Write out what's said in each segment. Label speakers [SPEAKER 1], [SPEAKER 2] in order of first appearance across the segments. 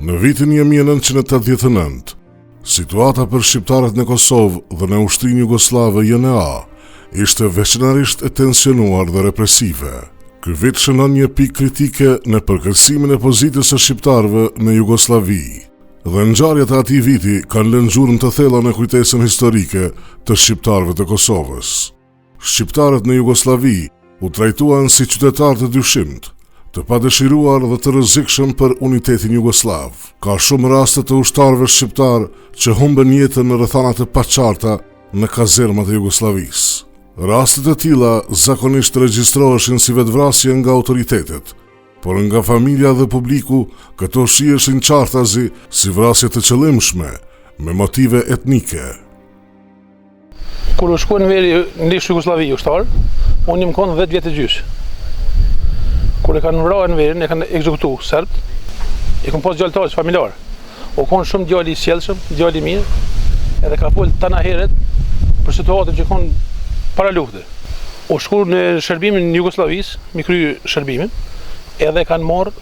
[SPEAKER 1] Në vitin 1989, situata për shqiptarët në Kosovë dhe në Ushtrinë Jugoslave JNA ishte veçanërisht e tensionuar dhe represive. Ky vit shënon një pikë kritike në përkërcimin e pozitës së shqiptarëve në Jugosllavi, dhe ngjarjet e atij viti kanë lënë gjurmë të thella në kujtesën historike të shqiptarëve të Kosovës. Shqiptarët në Jugosllavi u trajtuan si qytetarë të dyshimt, të padëshiruar dhe të rrezikshëm për unitetin jugoslav. Ka shumë raste të ushtarëve shqiptar që humben jetën në rrethana të paqarta në kazermat e Jugosllavisë. Rastet e tilla zakonisht regjistroheshin si vetvrasje nga autoritetet, por nga familja dhe publiku këto shiheshin qartazi si vrasje të qëllimshme me motive etnike.
[SPEAKER 2] Kur u shkuan në veri në Jugosllavi ushtar, unë më kon 10 vjet e gjysh. Kur e kanë vrarë në verin, e kanë ekzekutuar serbt, e kanë pas djaltarë familjar. O kon shumë djalë i sjellshëm, djalë i mirë, edhe ka fol tana herët për situatën që kon para lufte. U shku në shërbimin në Jugosllavisë, mi kry shërbimin, edhe kanë marrë,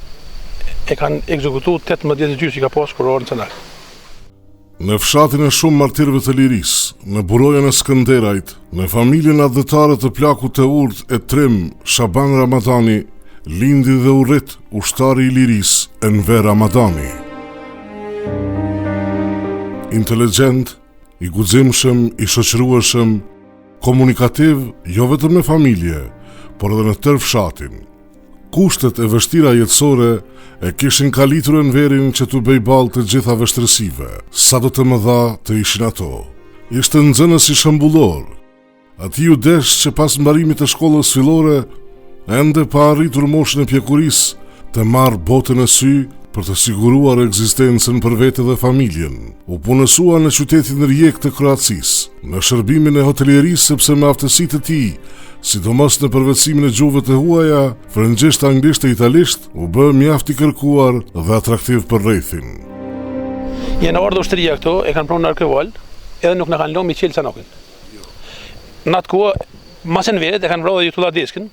[SPEAKER 2] e kanë ekzekutuar 18 vjet e gjysh që ka pas kurorën cenar.
[SPEAKER 1] Në fshatin e shumë martirëve të lirisë, në burojën e Skënderajt, në familjen adhëtare të plakut të Urt e Trim Shaban Ramadani, lindi dhe u rrit ushtari i lirisë Enver Ramadani. Inteligjent, i guximshëm, i shoqërueshëm, komunikativ jo vetëm në familje, por edhe në tërë fshatin. Kushtet e vështira jetësore e kishin kalitur Enverin që t'u bëj ballë të gjitha vështirësive, sa do të mëdha të ishin ato. Ishte nxënës i shembullor. Ati u desh që pas mbarimit të shkollës fillore, ende pa arritur moshën e pjekurisë, të marrë botën e sy për të siguruar ekzistencën për vete dhe familjen. U punësua në qytetin rjek të Kroacisë, në shërbimin e hotelierisë sepse me aftësitë e tij, sidomos në përvetësimin e gjuhëve të huaja, frëngjisht, anglisht e italisht, u bë mjaft i kërkuar dhe atraktiv për rrethin.
[SPEAKER 2] Janë ardhur ushtria këto, e kanë pronë në Arkeval, edhe nuk na kanë lënë mi qelë Canokin. Në atë kohë, masën veret e kanë vrarë Jutullah Deskën,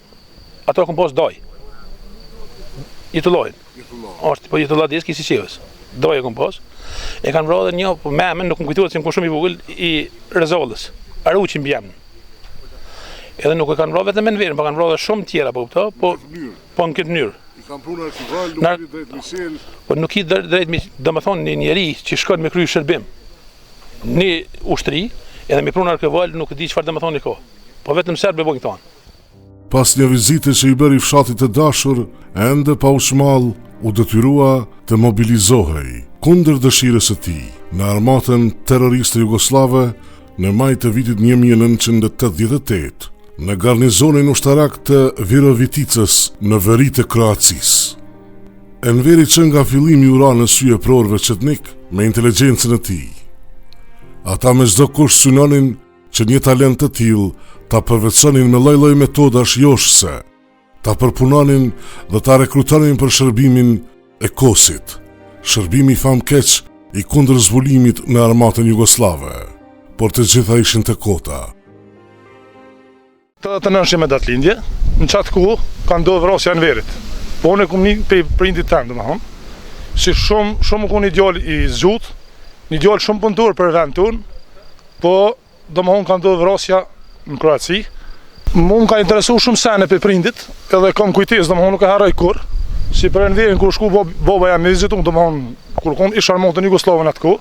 [SPEAKER 2] ato kanë pas doj. Jutullojnë. Është po Jutullah Deski si qevës. Doj e kanë pas. E kanë vrarë një memën, nuk më kujtohet se më shumë i vogël i Rezollës. Aruçi mbi jam. Edhe nuk e kanë vrarë vetëm në verën, por kanë vrarë shumë tjera, po në këtë mënyrë.
[SPEAKER 1] I kanë prunë Arkival, nuk i drejt Michel.
[SPEAKER 2] Po nuk i drejt, domethënë një njeri që shkon me kry shërbim në ushtri, edhe me prunë Arkival nuk e di çfarë domethënë ka. Po vetëm serbë bojnë këto.
[SPEAKER 1] Pas një vizite që i bëri fshatit të dashur, ende pa u shmall, u detyrua të mobilizohej kundër dëshirës së tij në armatën terroriste jugoslave në maj të vitit 1988, në garnizonin ushtarak të Viroviticës në veri të Kroacisë. Enveri që nga fillimi u ra në sy e prorëve qetnik me inteligjencën e tij. Ata me çdo kush synonin që një talent të tillë ta përvetësonin me lloj-lloj metodash joshse, ta përpunonin dhe ta rekrutonin për shërbimin e Kosit, shërbimi famkeq i kundër zbulimit në armatën jugoslave, por të gjitha ishin të kota.
[SPEAKER 3] 89 me datëlindje, në qatë kohë ka ndodhur vrasja e Enverit. Po unë kom një pe prindit tem, domethënë, si shumë kom një djalë i zgjut, një djalë shumë punëtor për vend tonë, po domethënë ka ndodhur vrasja në Kroaci. Më ka interesu shumë sene për prindit, edhe kam kujtes, domethënë nuk e harroj kur. Si për Enverin kur shku baba jam me vizitu, domethënë kur kon ish armatën jugoslave atë kohë,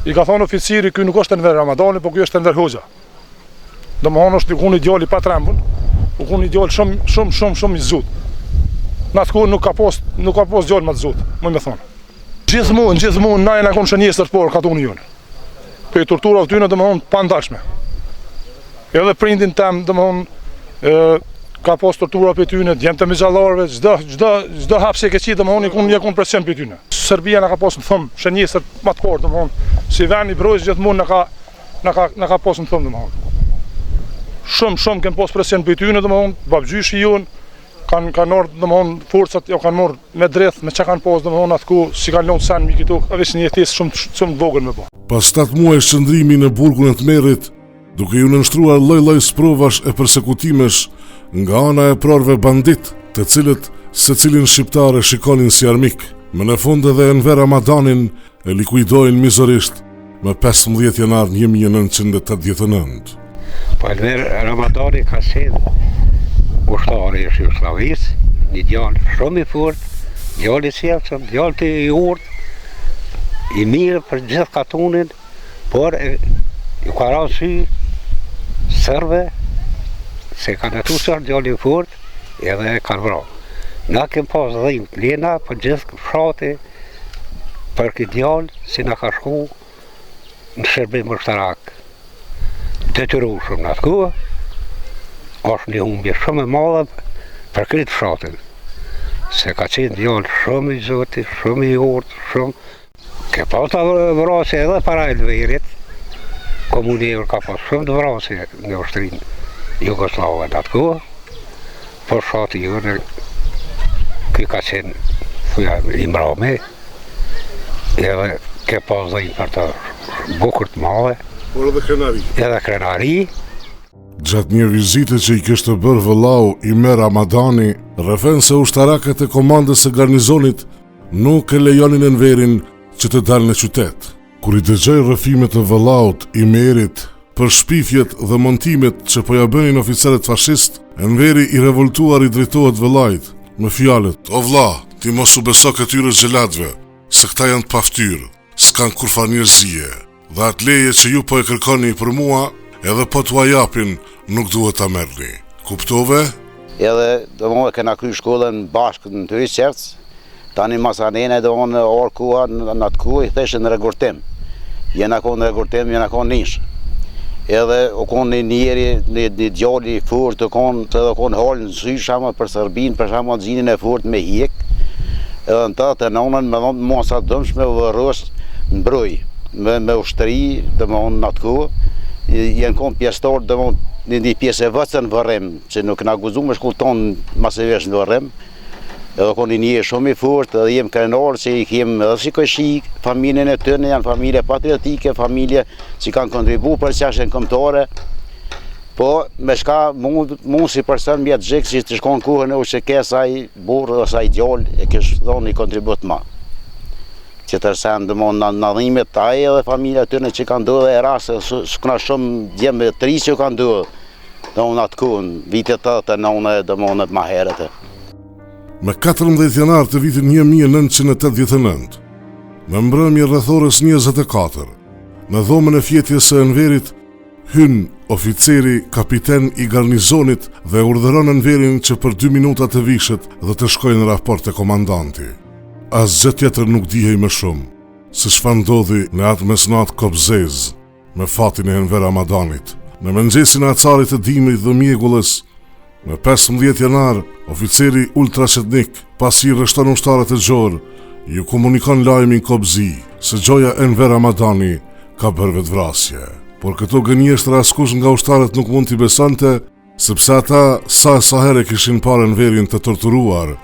[SPEAKER 3] i ka thonë oficiri ky nuk është Enver Ramadani, po ky është Enver Hoxha. Domethënë është një djalë i patrembun, një djalë shumë i zut. Në atë kohë nuk ka pas djalë më të zut, më thonë. Gjithmonë na e na kon shënjesër por katuni jonë. Për tortura aty në domethënë pa ndashme. Edhe prindin tem, domethënë, ka pas tortura për tyne, djemë të mizallarve, çdo hapse ke qitë, domethënë, një kon presion për tyne. Serbia na ka pas në thëmë, shënjesër më të parë, domethënë, si vend i brojës gjithmonë na ka pas në thëmë, domethënë. Shumë kem pas presion për tyne, domethënë, babgjyshi jonë, kanë ardhur, domethënë, forcat, jo kanë marrë me dreth, me çka kanë pas, domethënë, atku, si kanë lënë sen mi këtu, veç një jetesë shumë të vogël me bë.
[SPEAKER 1] Pas 7 muaj shndrimi në burgun e Tmerrit, duke ju nënshtruar lloj-lloj sprovash e përsekutimesh nga ana e prorëve bandit, të cilët secilin shqiptar e shikonin si armik, Më në fund edhe Enver Ramadanin e likuidojnë mizorisht më 15 janar 1989.
[SPEAKER 4] Po Enver Ramadani ka qenë ushtari i Jugosllavisë, një djalë shumë i fortë, djalë i sjellshëm, djalë i urtë, i mirë për gjithë katunin, por ju ka rënë sy serve se kanë atu sërë djalë i fortë edhe e kanë vrarë. Na kem pas dhimbë të lena për gjithë fshati për këtë djalë si na ka shku në shërbim ushtarak. Detyrueshëm në atë kohë, është një humbje shumë e madhe për këtë fshatin, se ka qenë djalë shumë i zotit, shumë i urtë, shumë. Ke pas të vrasje edhe para Enverit, komunierë ka pas shumë të vrasje në ushtrinë Jugoslave në atë kohë, por fshati jone ky ka qenë i mbrome, edhe ke pas dhimbë për të bukur të madhe.
[SPEAKER 1] Por edhe krenari.
[SPEAKER 4] Edhe krenari.
[SPEAKER 1] Gjatë një vizite që i kishte bërë vëllau Enver Ramadani, rrëfen se ushtarakët e komandës së garnizonit nuk e lejonin Enverin që të dalë në qytet. Kur i dëgjoi rrëfimet e vëllaut Enverit për shpifjet dhe montimet që po ja bënin oficerët fashist, Enveri i revoltuar i drejtohet vëllait me fjalët: "O vlla, ti mos u beso këtyre xhelatëve, se këta janë të paftyrë, s'kan kurfar njerëzie, dhe atë leje që ju po e kërkoni për mua, edhe po t'ua japin, nuk duhet ta merrni. Kuptove?"
[SPEAKER 5] Edhe do kena kry shkollën bashkë në të qertës, tani masanene do në orë kuha, në atë kuha i theshë në regurtim. Jena konë në regurtim, jena konë nishë. Edhe o konë një njeri, një djalli i furt, të konë halë në sy shama për Sërbin, për shama gjinin e furt me hjek. Edhe në të nonën me dhonë masa dëmsh me vërës në broj, me ushtëri, dhe më në atë kuha. Jenë konë pjestor, dhe më një pjesë e vëcën në vërrim, që nuk në guzu me shkullton masivesh në vërrim. Edhe konë një shumë i furt, edhe jem krenorë që i kem edhe si këshi, familjen e tëne janë familje patriotike, familje që kanë kontribu për qashen këmbëtare. Po, me shka mund si person mjetë gjikë që të shkonë kuhën e u që ke saj burë dhe saj gjallë e kështë dhonë një kontribut ma. Që tërsen dhe mund në dhimet taj edhe familje të tëne që kanë do dhe e rase, s'këna shumë djemë të tri që kanë do dhe unë atë kuhën, vitet të në unë dhe mund ma herët.
[SPEAKER 1] Me 14 janar të vitin 1989, në mbrëmje rrethorës 24, në dhomën e fjetjes së Enverit, hyn oficeri kapiten i garnizonit dhe urdhëron Enverin që për 2 minuta të vishet dhe të shkojë në raport e komandanti. Asgjë tjetër nuk dihej më shumë, se çfarë ndodhi në atë mesnat Kobzez me fatin e Enver Ramadanit. Në mëngjesin e acarit të dimrit dhe mjegullës, në 15 janar, oficeri ultrashetnik, pasi rreshton ushtarët e gjorë, ju komunikon lajmin Kobzi se gjoja Enver Ramadani ka bërë vetvrasje. Por këto gënjeshtra askush nga ushtarët nuk mund t'i besonte, sepse ata sa herë kishin parë Enverin të torturuar,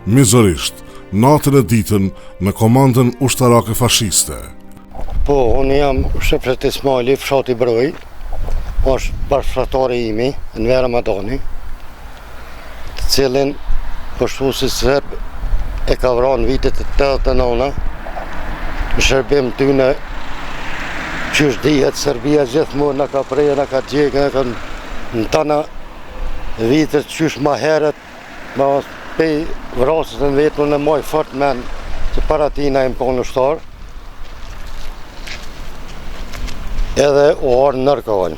[SPEAKER 1] mizorisht, natën e ditën në komandën ushtarake fashiste.
[SPEAKER 6] Po, unë jam shefret Ismaili, fshati Broj, është bashkëfshatari imi, Enver Ramadani, të cilin pështuesi serb e ka vrarë në vitet e 89, në shërbim tyne qysh dihet, Serbia gjithmonë në ka prejë, në ka gjekë, në tëna vitet qysh ma heret, ma pej vrasës në vetën në moj fort men që para tina im konë ushtar, edhe o arë nërkojnë.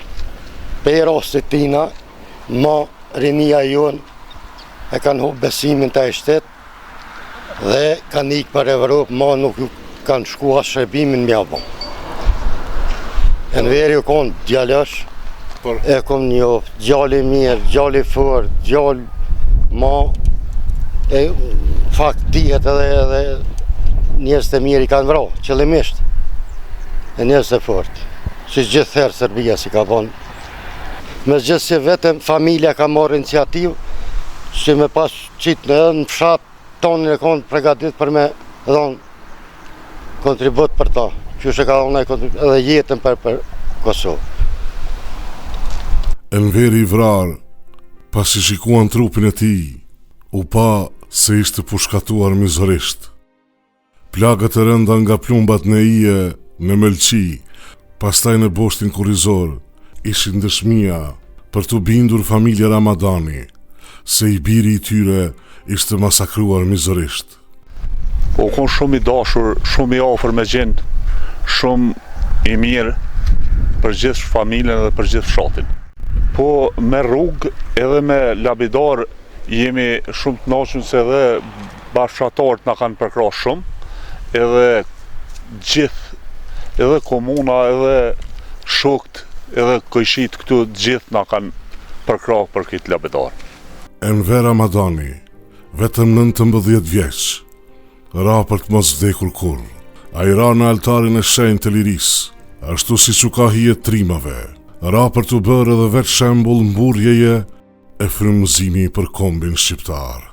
[SPEAKER 6] Pej rastit tina, ma rinia jonë, e kanë hubë besimin të e shtetë dhe kanë ikë për Evropë, ma nuk kanë shku asë shërbimin mja bon. Enveri u konë djallësh, e kom një gjalli mirë, gjalli fort, gjalli ma, e fakt dihet edhe njerëz të mirë i kanë vra, qëllimisht, e njerëz të fort, si gjithë herë Serbia si ka bon. Me gjithë si vetëm familja ka marrë iniciativë, që me pas qitë në fshat tonin e konë pregadit për me dhonë kontribut për ta, që shë ka dhonë edhe jetën për Kosovë.
[SPEAKER 1] Enveri i vrarë, pas i shikuan trupin e tij, u pa se ishte pushkatuar mizorisht. Plagët e rënda nga plumbat në ije, në Melqi, pastaj në Boshtin Kurrizor, ishin dëshmia për të bindur familja Ramadani se i biri i tyre ishte masakruar mizërisht.
[SPEAKER 7] Po konë shumë i dashur, shumë i afër me gjenë, shumë i mirë për gjithë familjen dhe për gjithë fshatin. Po me rrugë edhe me labidar jemi shumë të kënaqur se edhe bashkëtarët na kanë përkrahur shumë, edhe gjithë, edhe komuna, edhe shokët, edhe këjshit këtu gjithë na kanë përkrahur për këtë labidar.
[SPEAKER 1] Enver Ramadani, vetëm 19 vjeç, ra për të mos vdekur kurrë. Ai ra në altarin e shenjtë të lirisë, ashtu siç u ka hije trimave. Ra për të bërë edhe vetë shembull mburjeje e frymëzimi për kombin shqiptar.